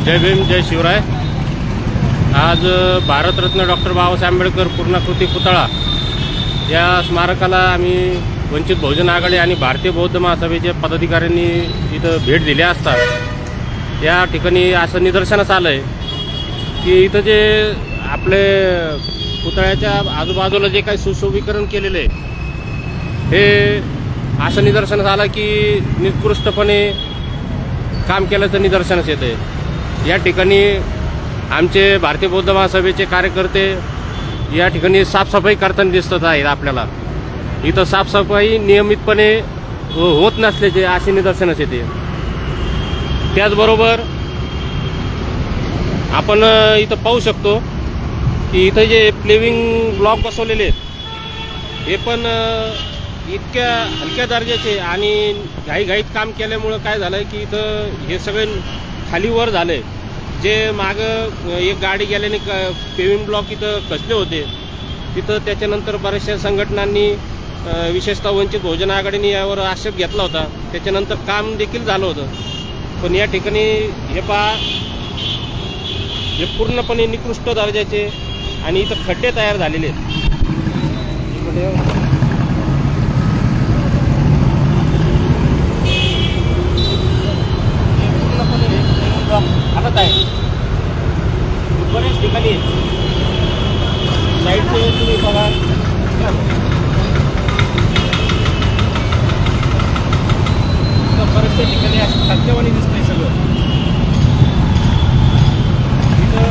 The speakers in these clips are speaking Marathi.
जय भीम, जय शिवराय। आज भारतरत्न डॉक्टर बाबासाहेब आंबेडकर पूर्णाकृती पुतळा या स्मारकाला आम्ही वंचित बहुजन आघाडी आणि भारतीय बौद्ध महासभेचे पदाधिकाऱ्यांनी इथं भेट दिली असता या ठिकाणी असं निदर्शनास आलं आहे की इथं जे आपले पुतळ्याच्या आजूबाजूला जे काही सुशोभीकरण केलेलं आहे हे असं निदर्शनास आलं की निकृष्टपणे काम केल्याचं निदर्शनास येतं आहे। या ठिकाणी आमचे भारतीय बौद्ध महासभेचे कार्यकर्ते या ठिकाणी साफसफाई करताना दिसत आहेत। आपल्याला इथं साफसफाई नियमितपणे होत नसल्याचे असे निदर्शनास येते। त्याचबरोबर आपण इथं पाहू शकतो की इथं जे प्लेविंग ब्लॉक बसवलेले आहेत हे पण इतक्या हलक्या दर्जाचे आणि घाईघाईत काम केल्यामुळं काय झालं की इथं हे सगळे खालीवर झाले। जे मागं एक गाडी गेल्याने पेविंग ब्लॉक इथं कसले होते तिथं त्याच्यानंतर बऱ्याचशा संघटनांनी विशेषतः वंचित बहुजन आघाडीने यावर आक्षेप घेतला होता। त्याच्यानंतर काम देखील झालं होतं, पण या ठिकाणी हे पहा हे पूर्णपणे निकृष्ट दर्जाचे आणि इथं खड्डे तयार झालेले आहेत। हालत आहे बरेच ठिकाणी साईडचे तुम्ही बघा बरेचशा ठिकाणी अशी खाद्यवाणी दिसतंय सगळं। इथं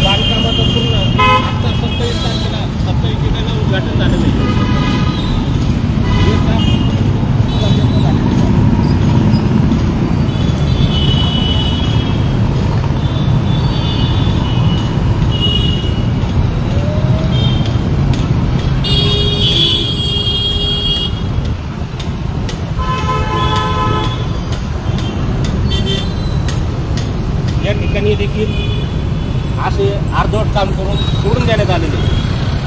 बांधकामाचं पूर्ण आता 27 तारखेला 27 जुलैला उद्घाटन झालेलं आहे। या ठिकाणी देखील असे अर्धवट काम करून सोडून देण्यात आलेले।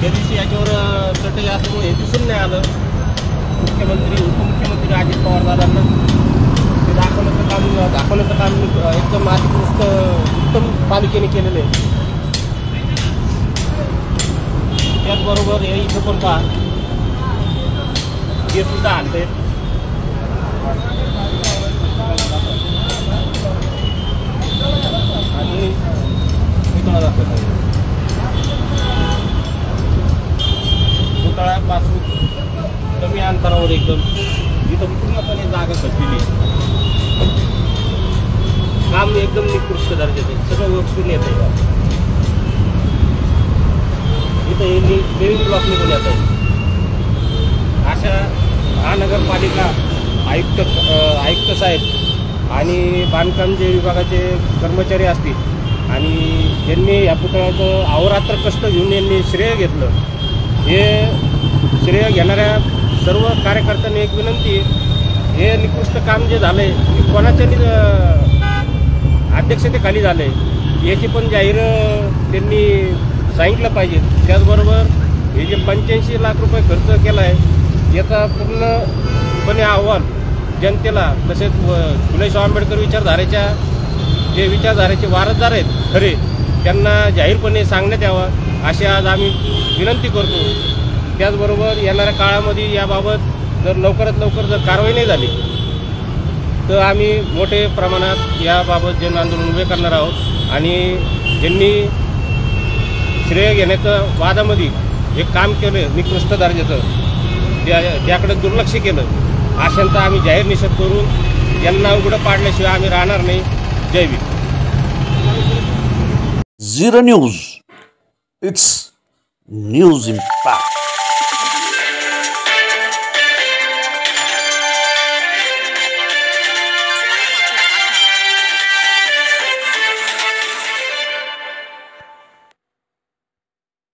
त्या दिवशी याच्यावर तटही असल्यामुळे हे दिसून नाही आलं। मुख्यमंत्री उपमुख्यमंत्री अजित पवार दादांना ते दाखवण्याचं काम एकदम अधिकृत उत्तम पालिकेने केलेलं आहे। त्याचबरोबर हे इथं पण पहा हे सुद्धा आणते आणि पुतळा दाखवत पुतळ्यापासून कमी अंतरावर एकदम इथं पूर्णपणे जागा सजलेली काम एकदम निकृष्ट दर्जाचे सगळं वस्तून येत आहे। इथं हे पेविंग ब्लॉक निघून येत आहे। अशा महानगरपालिका आयुक्त साहेब आणि बांधकाम जे विभागाचे कर्मचारी असतील आणि ज्यांनी या पुतळ्याचं अहोरात्र कष्ट घेऊन यांनी श्रेय घेतलं, हे श्रेय घेणाऱ्या सर्व कार्यकर्त्यांनी एक विनंती हे निकृष्ट काम जे झालं आहे ते कोणाच्या अध्यक्षतेखाली झालं आहे याची पण जाहीर त्यांनी सांगितलं पाहिजे। त्याचबरोबर हे जे 85 लाख रुपये खर्च केला आहे याचा पूर्णपणे अहवाल जनतेला तसेच फुले शाहू आंबेडकर विचारधारेच्या जे विचारधारेचे वारसदार आहेत खरे त्यांना जाहीरपणे सांगण्यात यावं अशी आज आम्ही विनंती करतो। त्याचबरोबर येणाऱ्या काळामध्ये याबाबत जर लवकरात लवकर जर कारवाई नाही झाली तर आम्ही मोठे प्रमाणात याबाबत जन आंदोलन उभे करणार आहोत आणि ज्यांनी श्रेय घेण्याचं वादामध्ये हे काम केलं निकृष्ट दर्जाचं त्याकडे दुर्लक्ष केलं अशांचा आम्ही जाहीर निषेध करून यांना उघडं पाडल्याशिवाय आम्ही राहणार नाही। जय Bhim. Zero News. It's news impact.